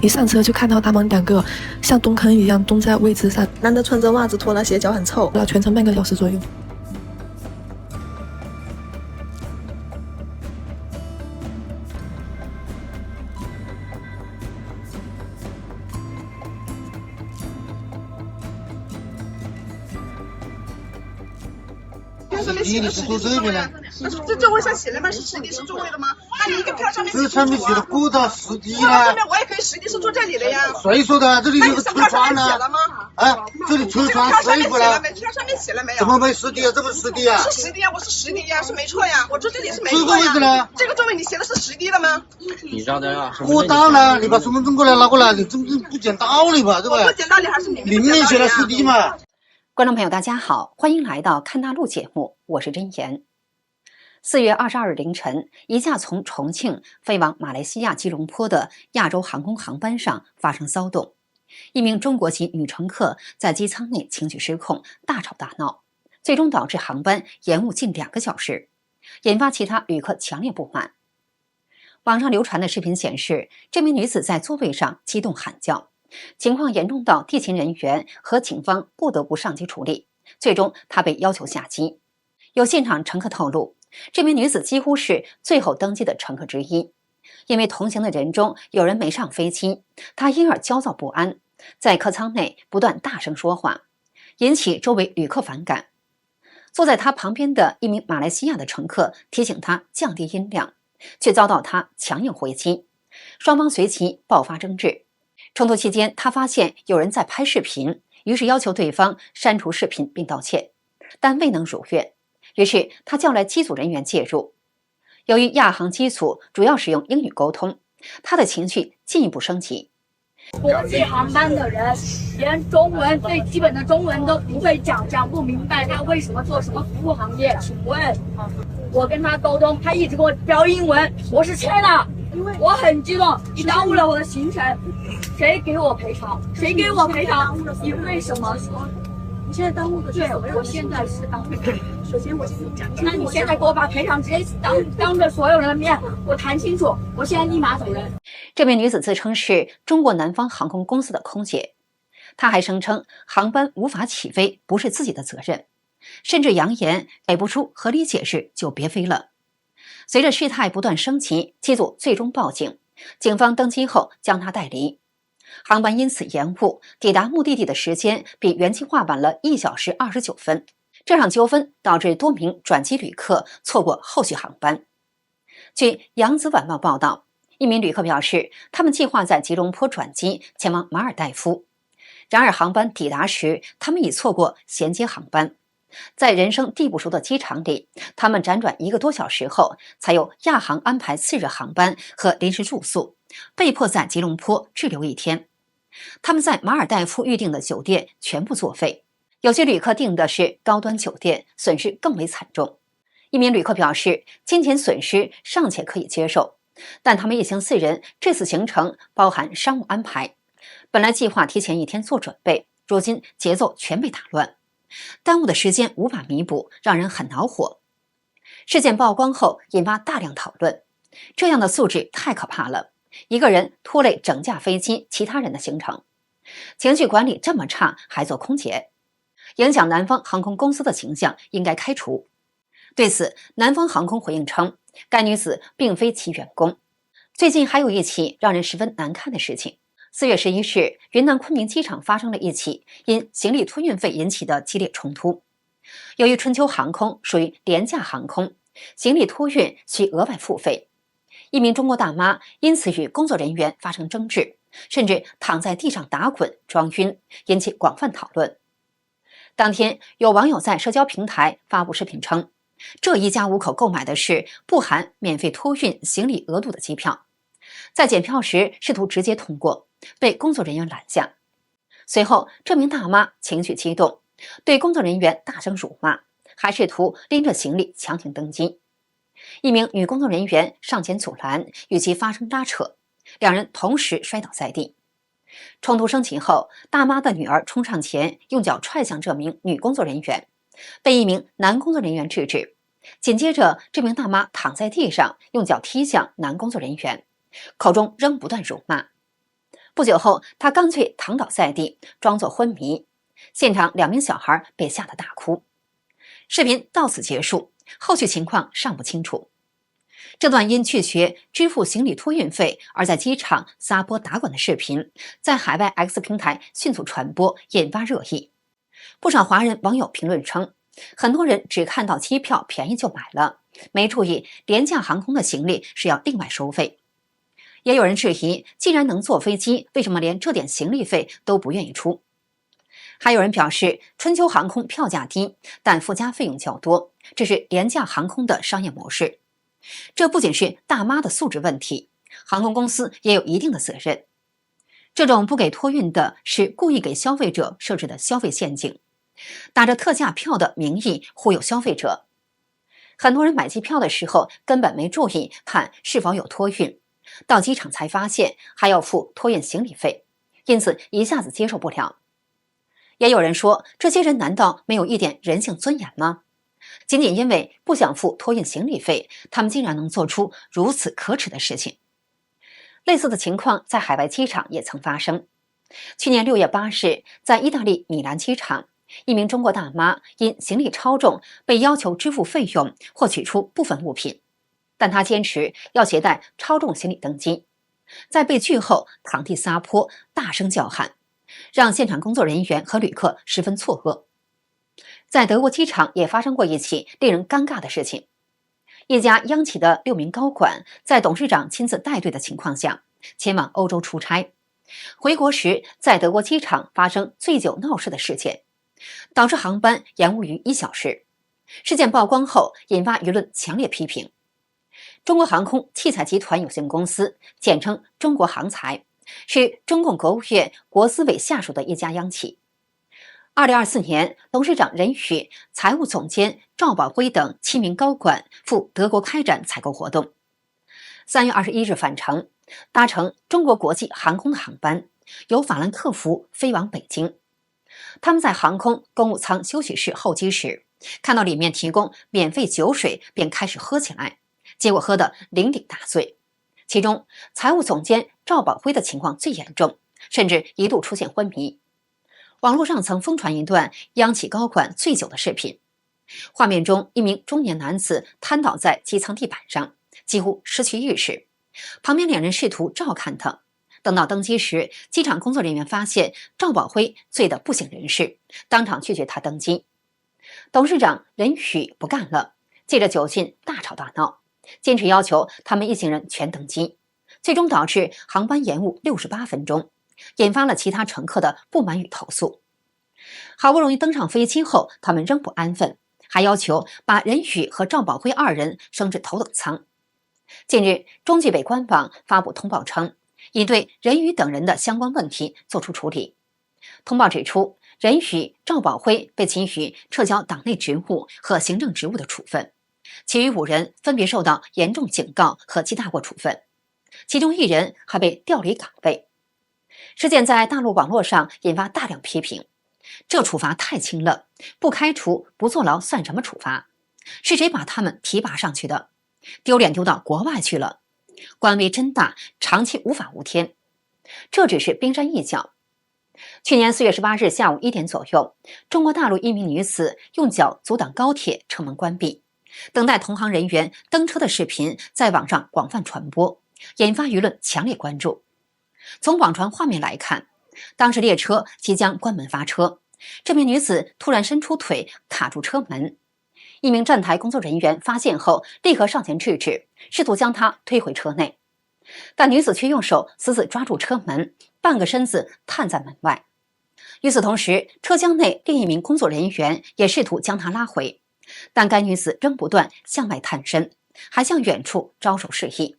一上车就看到他们两个像蹲坑一样蹲在位置上，男的穿着袜子脱了鞋，脚很臭，全程半个小时左右。你的是坐这边的，这座位上写的吗？是实地式座位的吗？那你一个票上面这上面写的过道实地过道上呢？面我也可以实地是坐这里的呀。谁说的？这里那有个车你是票上窗呢面写了。吗？啊，这里车窗这个票上谁过了？面写了没？票上面写了没有？怎么没实地啊？这不是实地啊？是实地呀，我是实地呀，是没错呀，我坐这里是没这个错位置呢呀。这个座位你写的是实地的吗？你让他呀，过道呢？你把身份证过来拿过来，你这不讲道理吧？对吧我不？讲道理还是你们明明写了实地嘛。观众朋友，大家好，欢迎来到看大陆节目，我是真言。4月22日凌晨，一架从重庆飞往马来西亚吉隆坡的亚洲航空航班上发生骚动，一名中国籍女乘客在机舱内情绪失控，大吵大闹，最终导致航班延误近2个小时，引发其他旅客强烈不满。网上流传的视频显示，这名女子在座位上激动喊叫，情况严重到地勤人员和警方不得不上机处理，最终她被要求下机。有现场乘客透露，这名女子几乎是最后登机的乘客之一，因为同行的人中有人没上飞机，她因而焦躁不安，在客舱内不断大声说话，引起周围旅客反感。坐在她旁边的一名马来西亚的乘客提醒她降低音量，却遭到她强硬回击，双方随即爆发争执。冲突期间，她发现有人在拍视频，于是要求对方删除视频并道歉，但未能如愿。于是他叫来机组人员介入。由于亚航机组主要使用英语沟通，他的情绪进一步升级。国际航班的人连中文最基本的中文都不会讲不明白，他为什么做什么服务行业？请问，我跟他沟通，他一直给我标英文，我是签了，我很激动，你耽误了我的行程，谁给我赔偿？谁给我赔偿？你为什么说？你现在耽误的对，我现在是耽误的。首先我先讲，那你现在给我把赔偿直接当着所有人的面，我谈清楚，我现在立马走人。这名女子自称是中国南方航空公司的空姐，她还声称航班无法起飞不是自己的责任，甚至扬言给不出合理解释就别飞了。随着事态不断升级，机组最终报警，警方登机后将她带离。航班因此延误，抵达目的地的时间比原计划晚了1小时29分。这场纠纷导致多名转机旅客错过后续航班。据扬子晚报报道，一名旅客表示，他们计划在吉隆坡转机前往马尔代夫，然而航班抵达时，他们已错过衔接航班。在人生地不熟的机场里，他们辗转1个多小时后，才由亚航安排次日航班和临时住宿，被迫在吉隆坡滞留1天。他们在马尔代夫预订的酒店全部作废，有些旅客订的是高端酒店，损失更为惨重。一名旅客表示，金钱损失尚且可以接受，但他们一行4人这次行程包含商务安排，本来计划提前1天做准备，如今节奏全被打乱，耽误的时间无法弥补，让人很恼火。事件曝光后引发大量讨论，这样的素质太可怕了，一个人拖累整架飞机其他人的行程，情绪管理这么差还做空姐，影响南方航空公司的形象，应该开除。对此，南方航空回应称，该女子并非其员工。最近还有一起让人十分难看的事情。4月11日，云南昆明机场发生了一起因行李托运费引起的激烈冲突。由于春秋航空属于廉价航空，行李托运需额外付费。一名中国大妈因此与工作人员发生争执，甚至躺在地上打滚装晕，引起广泛讨论。当天，有网友在社交平台发布视频称，这一家5口购买的是不含免费托运行李额度的机票，在检票时试图直接通过，被工作人员拦下。随后，这名大妈情绪激动，对工作人员大声辱骂，还试图拎着行李强行登机。一名女工作人员上前阻拦，与其发生拉扯，两人同时摔倒在地。冲突升级后，大妈的女儿冲上前，用脚踹向这名女工作人员，被一名男工作人员制止。紧接着，这名大妈躺在地上，用脚踢向男工作人员，口中仍不断辱骂。不不久后，他干脆躺倒在地，装作昏迷。现场2名小孩被吓得大哭。视频到此结束，后续情况尚不清楚。这段因拒绝支付行李托运费而在机场撒泼打滚的视频，在海外 X 平台迅速传播，引发热议。不少华人网友评论称，很多人只看到机票便宜就买了，没注意廉价航空的行李是要另外收费。也有人质疑，既然能坐飞机，为什么连这点行李费都不愿意出？还有人表示，春秋航空票价低，但附加费用较多，这是廉价航空的商业模式。这不仅是大妈的素质问题，航空公司也有一定的责任。这种不给托运的是故意给消费者设置的消费陷阱，打着特价票的名义忽悠消费者。很多人买机票的时候根本没注意看是否有托运，到机场才发现还要付托运行李费，因此一下子接受不了。也有人说，这些人难道没有一点人性尊严吗？仅仅因为不想付托运行李费，他们竟然能做出如此可耻的事情。类似的情况在海外机场也曾发生。去年6月8日，在意大利米兰机场，一名中国大妈因行李超重被要求支付费用或取出部分物品，但她坚持要携带超重行李登机，在被拒后躺地撒泼，大声叫喊，让现场工作人员和旅客十分错愕。在德国机场也发生过一起令人尴尬的事情。一家央企的6名高管在董事长亲自带队的情况下前往欧洲出差，回国时在德国机场发生醉酒闹事的事件，导致航班延误逾1小时。事件曝光后引发舆论强烈批评。中国航空器材集团有限公司，简称中国航材，是中共国务院国资委下属的一家央企。2024年，董事长任宇、财务总监赵宝辉等7名高管赴德国开展采购活动。3月21日返程，搭乘中国国际航空的航班，由法兰克福飞往北京。他们在航空公务舱休息室候机时，看到里面提供免费酒水，便开始喝起来，结果喝得酩酊大醉。其中，财务总监赵宝辉的情况最严重，甚至一度出现昏迷。网络上曾疯传一段央企高管醉酒的视频，画面中一名中年男子瘫倒在机舱地板上，几乎失去意识，旁边2人试图照看他。等到登机时，机场工作人员发现赵宝辉醉得不省人事，当场拒绝他登机。董事长任宇不干了，借着酒劲大吵大闹，坚持要求他们一行人全登机，最终导致航班延误68分钟，引发了其他乘客的不满与投诉。好不容易登上飞机后，他们仍不安分，还要求把任宇和赵宝辉2人升至头等舱。近日，中纪委官网发布通报称，已对任宇等人的相关问题作出处理。通报指出，任宇、赵宝辉被给予撤销党内职务和行政职务的处分，其余5人分别受到严重警告和记大过处分，其中1人还被调离岗位。事件在大陆网络上引发大量批评，这处罚太轻了，不开除不坐牢算什么处罚？是谁把他们提拔上去的？丢脸丢到国外去了，官威真大，长期无法无天。这只是冰山一角。去年4月18日下午1点左右，中国大陆一名女子用脚阻挡高铁车门关闭，等待同行人员登车的视频在网上广泛传播，引发舆论强烈关注。从网传画面来看，当时列车即将关门发车，这名女子突然伸出腿卡住车门，一名站台工作人员发现后立刻上前制止，试图将她推回车内，但女子却用手死死抓住车门，半个身子探在门外。与此同时，车厢内另一名工作人员也试图将她拉回，但该女子仍不断向外探身，还向远处招手示意。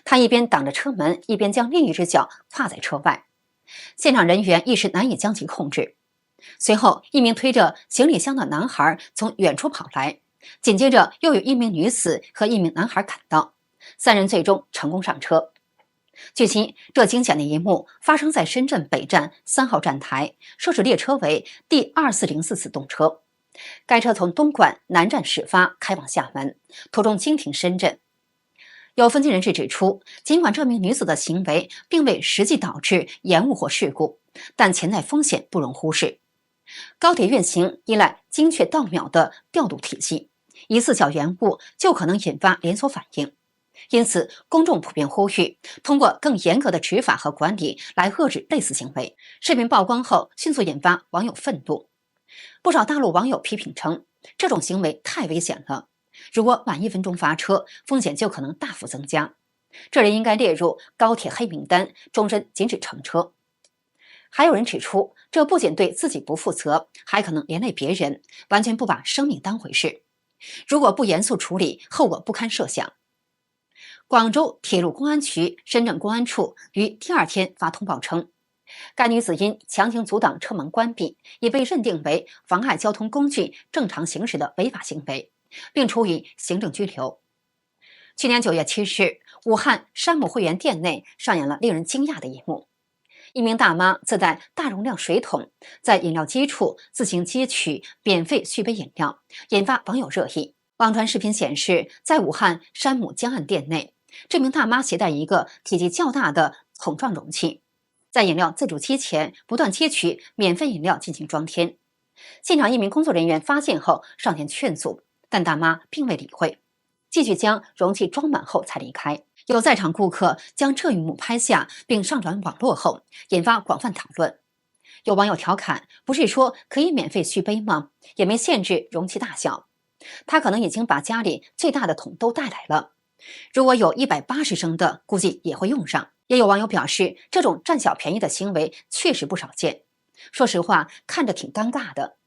她一边挡着车门，一边将另一只脚跨在车外，现场人员一时难以将其控制。随后，一名推着行李箱的男孩从远处跑来，紧接着又有一名女子和一名男孩赶到，3人最终成功上车。据悉，这惊险的一幕发生在深圳北站3号站台，涉事列车为第2404次动车。该车从东莞南站始发，开往厦门，途中经停深圳。有分析人士指出，尽管这名女子的行为并未实际导致延误或事故，但潜在风险不容忽视。高铁运行依赖精确到秒的调度体系，一次小延误就可能引发连锁反应。因此，公众普遍呼吁通过更严格的执法和管理来遏制类似行为。视频曝光后，迅速引发网友愤怒。不少大陆网友批评称，这种行为太危险了，如果晚1分钟发车，风险就可能大幅增加。这人应该列入高铁黑名单，终身禁止乘车。还有人指出，这不仅对自己不负责，还可能连累别人，完全不把生命当回事。如果不严肃处理，后果不堪设想。广州铁路公安局、深圳公安处于第2天发通报称，该女子因强行阻挡车门关闭，已被认定为妨碍交通工具正常行驶的违法行为，并处以行政拘留。去年9月7日，武汉山姆会员店内上演了令人惊讶的一幕：一名大妈自带大容量水桶，在饮料机处自行接取免费续杯饮料，引发网友热议。网传视频显示，在武汉山姆江岸店内，这名大妈携带一个体积较大的桶状容器，在饮料自助机前不断接取免费饮料进行装填。现场一名工作人员发现后上前劝阻，但大妈并未理会，继续将容器装满后才离开。有在场顾客将这一幕拍下并上传网络后，引发广泛讨论。有网友调侃，不是说可以免费续杯吗？也没限制容器大小。他可能已经把家里最大的桶都带来了，如果有180升的，估计也会用上。也有网友表示，这种占小便宜的行为确实不少见，说实话，看着挺尴尬的。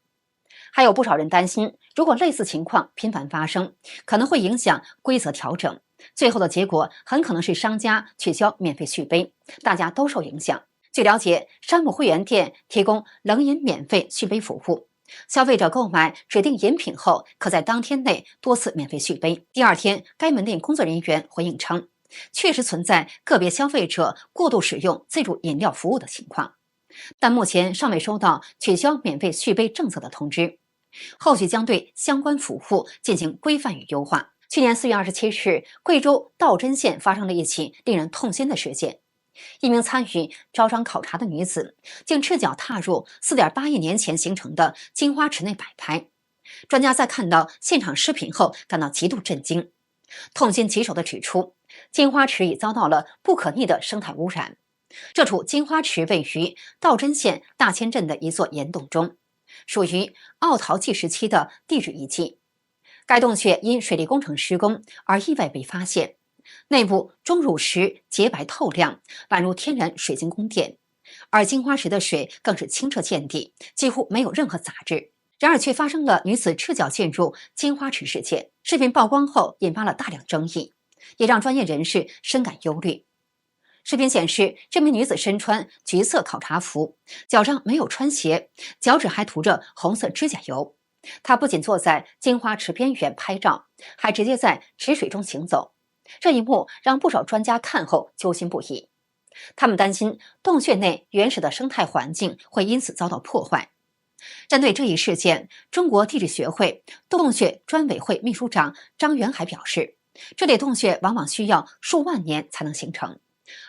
还有不少人担心，如果类似情况频繁发生，可能会影响规则调整，最后的结果很可能是商家取消免费续杯，大家都受影响。据了解，山姆会员店提供冷饮免费续杯服务，消费者购买指定饮品后，可在当天内多次免费续杯。第2天，该门店工作人员回应称，确实存在个别消费者过度使用自助饮料服务的情况，但目前尚未收到取消免费续杯政策的通知，后续将对相关服务进行规范与优化。去年4月27日，贵州道真县发生了一起令人痛心的事件。一名参与招商考察的女子竟赤脚踏入4.8亿年前形成的金花池内摆拍。专家在看到现场视频后感到极度震惊，痛心疾首地指出，金花池已遭到了不可逆的生态污染。这处金花池位于道真县大千镇的一座岩洞中，属于奥陶纪时期的地质遗迹。该洞穴因水利工程施工而意外被发现，内部钟乳石洁白透亮，宛如天然水晶宫殿，而金花池的水更是清澈见底，几乎没有任何杂质。然而却发生了女子赤脚进入金花池事件。视频曝光后引发了大量争议，也让专业人士深感忧虑。视频显示，这名女子身穿橘色考察服，脚上没有穿鞋，脚趾还涂着红色指甲油。她不仅坐在金花池边缘拍照，还直接在池水中行走。这一幕让不少专家看后揪心不已，他们担心洞穴内原始的生态环境会因此遭到破坏。针对这一事件，中国地质学会洞穴专委会秘书长张元海表示，这类洞穴往往需要数万年才能形成，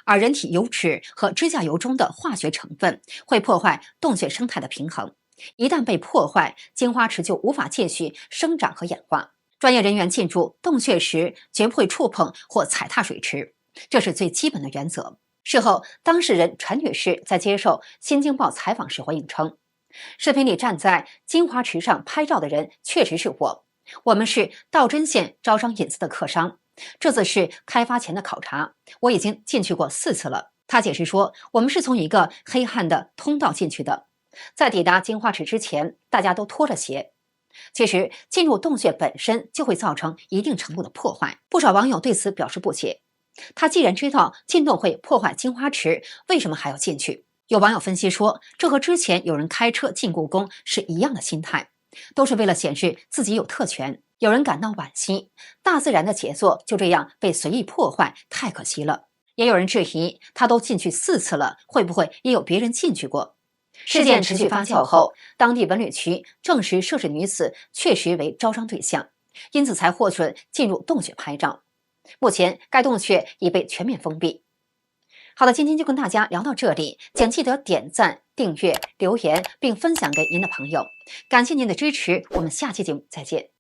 而人体油脂和指甲油中的化学成分会破坏洞穴生态的平衡，一旦被破坏，金花池就无法继续生长和演化。专业人员进入洞穴时绝不会触碰或踩踏水池，这是最基本的原则。事后，当事人陈女士在接受《新京报》采访时回应称，视频里站在金花池上拍照的人确实是我们是道真县招商引资的客商，这次是开发前的考察，我已经进去过4次了。她解释说，我们是从一个黑暗的通道进去的，在抵达金花池之前，大家都脱了鞋。其实，进入洞穴本身就会造成一定程度的破坏，不少网友对此表示不解。他既然知道进洞会破坏金花池，为什么还要进去？有网友分析说，这和之前有人开车进故宫是一样的心态，都是为了显示自己有特权。有人感到惋惜，大自然的杰作就这样被随意破坏，太可惜了。也有人质疑，他都进去4次了，会不会也有别人进去过？事件持续发酵后，当地文旅局证实涉事女子确实为招商对象，因此才获准进入洞穴拍照。目前该洞穴已被全面封闭。好的，今天就跟大家聊到这里，请记得点赞、订阅、留言并分享给您的朋友，感谢您的支持，我们下期节目再见。